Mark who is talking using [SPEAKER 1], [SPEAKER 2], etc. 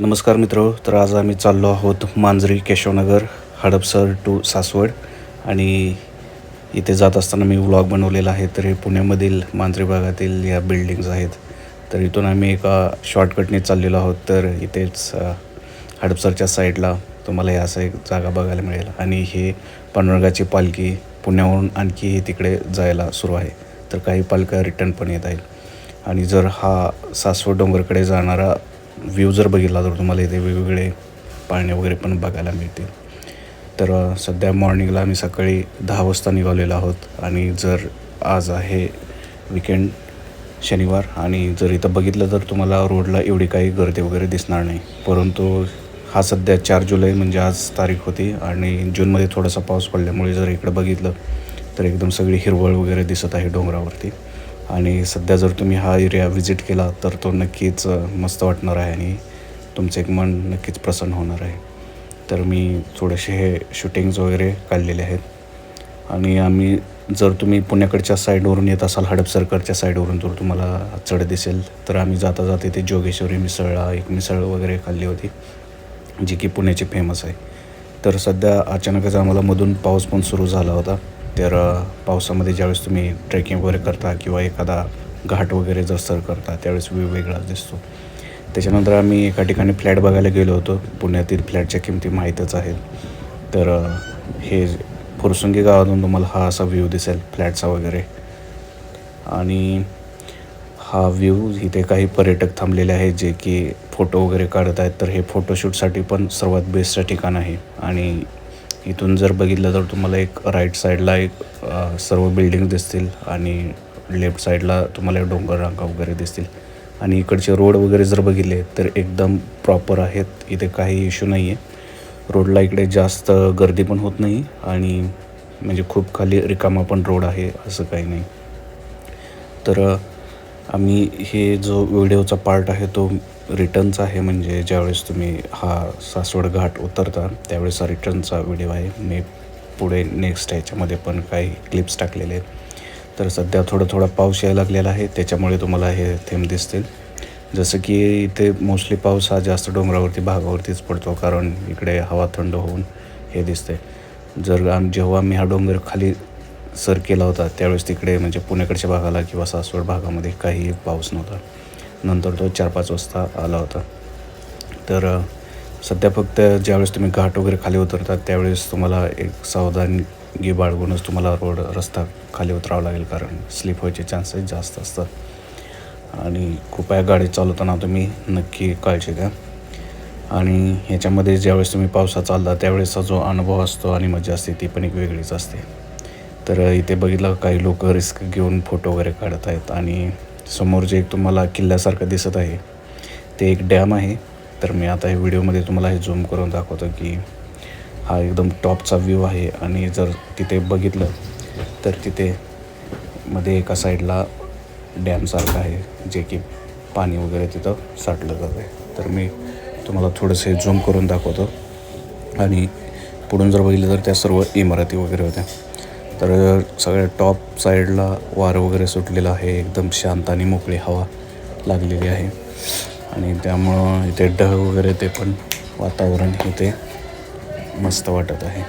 [SPEAKER 1] नमस्कार मित्र. तर आज आम्ही चाललो आहोत मांजरी केशवनगर हडपसर टू सासवड. आणि इथे जात असताना मी व्लॉग बनवलेला आहे. तर हे पुण्यामधील मांजरी भागातील या बिल्डिंग्स आहेत. तर इथून आम्ही एका शॉर्टकटने चाललेलो आहोत. तर इथेच हडपसरच्या साईडला तुम्हाला हे असं एक जागा बघायला मिळेल. आणि हे पांडुरंगाची पालखी पुण्याहून आणखी तिकडे जायला सुरू आहे. तर काही पालख्या रिटर्न पण येत आहेत. आणि जर हा सासवड डोंगरकडे जाणारा व्ह्यू जर बघितला तर तुम्हाला इथे वेगवेगळे पाळणे वगैरे पण बघायला मिळतील. तर सध्या मॉर्निंगला आम्ही सकाळी 10 वाजता निघालेलो आहोत. आणि जर आज आहे विकेंड शनिवार, आणि जर इथं बघितलं तर तुम्हाला रोडला एवढी काही गर्दी वगैरे दिसणार नाही. परंतु हा सध्या 4 जुलै म्हणजे आज तारीख होती. आणि जूनमध्ये थोडासा पाऊस पडल्यामुळे जर इकडं बघितलं तर एकदम सगळी हिरवळ वगैरे दिसत आहे डोंगरावरती. आणि सध्या जर तुम्ही हा एरिया व्हिजिट केला तर तो नक्कीच मस्त वाटणार आहे. आणि तुमचं एक मन नक्कीच प्रसन्न होणार आहे. तर मी थोडेसे हे शूटिंग्स वगैरे काढलेले आहेत. आणि आम्ही जर तुम्ही पुण्याकडच्या साईडवरून येत असाल, हडपसरकडच्या साईडवरून जर तुम्हाला चढ दिसेल तर आम्ही जाता जाता इथे जोगेश्वरी मिसळला एक मिसळ वगैरे खाल्ली होती, जी की पुण्याची फेमस आहे. तर सध्या अचानकच आम्हाला मधून पाऊस पण सुरू झाला होता. तर पावसामध्ये ज्यावेळेस तुम्ही ट्रेकिंग वगैरे करता किंवा एखादा घाट वगैरे जर सर करता त्यावेळेस वेगवेगळा दिसतो. त्याच्यानंतर आम्ही एका ठिकाणी फ्लॅट बघायला गेलो होतो. पुण्यातील फ्लॅटच्या किमती माहीतच आहेत. तर हे फुरसुंगी गावातून तुम्हाला हा असा व्ह्यू दिसेल फ्लॅटचा वगैरे. आणि हा व्ह्यू इथे काही पर्यटक थांबलेले आहेत जे की फोटो वगैरे काढत आहेत. तर हे फोटोशूटसाठी पण सर्वात बेस्ट ठिकाण आहे. आणि इथून जर बघितलं तर तुम्हाला एक राईट साईडला एक सर्व बिल्डिंग दिसतील, आणि लेफ्ट साईडला तुम्हाला डोंगर रांगा वगैरे दिसतील. आणि इकडचे रोड वगैरे जर बघितले तर एकदम प्रॉपर आहेत. इथे काही इश्यू नाही आहे. रोडला इकडे जास्त गर्दी पण होत नाही, आणि म्हणजे खूप खाली रिकामा पण रोड आहे असं काही नाही. तर आम्ही हे जो व्हिडिओचा पार्ट आहे तो रिटर्नचा आहे. म्हणजे ज्यावेळेस तुम्ही हा सासवड घाट उतरता त्यावेळेस हा रिटर्नचा व्हिडिओ आहे. मी पुढे नेक्स्ट ह्याच्यामध्ये पण काही क्लिप्स टाकलेले आहेत. तर सध्या थोडा पाऊस यायला लागलेला आहे, त्याच्यामुळे तुम्हाला हे थेंब दिसतील. जसं की इथे मोस्टली पाऊस हा जास्त डोंगरावरती भागावरतीच पडतो, कारण इकडे हवा थंड होऊन हे दिसते. जेव्हा आम्ही हा डोंगर खाली सर केला होता त्यावेळेस तिकडे म्हणजे पुण्याकडच्या भागाला किंवा सासवड भागामध्ये काही पाऊस नव्हता. नंतर तो 4-5 वाजता आला होता. तर सध्या फक्त ज्यावेळेस तुम्ही घाट वगैरे खाली उतरतात त्यावेळेस तुम्हाला एक सावधानगी बाळगूनच तुम्हाला रस्ता खाली उतरावा लागेल, कारण स्लिप व्हायचे चान्सेस जास्त असतात. आणि कृपया गाडी चालवताना तुम्ही नक्की काळजी घ्या. आणि ह्याच्यामध्ये ज्यावेळेस तुम्ही पावसात चालता त्यावेळेसचा जो अनुभव असतो आणि मजा असते ती पण एक वेगळीच असते. तर इथे बघितलं काही लोक रिस्क घेऊन फोटो वगैरे काढत आहेत. आणि समोर जे एक तुम्हाला किल्ल्यासारखं दिसत आहे ते एक डॅम आहे. तर मी आता हे व्हिडिओमध्ये तुम्हाला हे झूम करून दाखवतो की हा एकदम टॉपचा व्ह्यू आहे. आणि जर तिथे बघितलं तर तिथे मध्ये एका साईडला डॅमसारखं आहे जे की पाणी वगैरे तिथं साठलं जातं आहे. तर मी तुम्हाला थोडंसं झूम करून दाखवतो. आणि पुढून जर बघितलं तर त्या सर्व इमारती वगैरे होत्या. तर सगळ्या टॉप साईडला वारं वगैरे सुटलेलं आहे. एकदम शांत आणि मोकळी हवा लागलेली आहे. आणि त्यामुळं इथे ढग वगैरे ते पण वातावरण इथे मस्त वाटत आहे.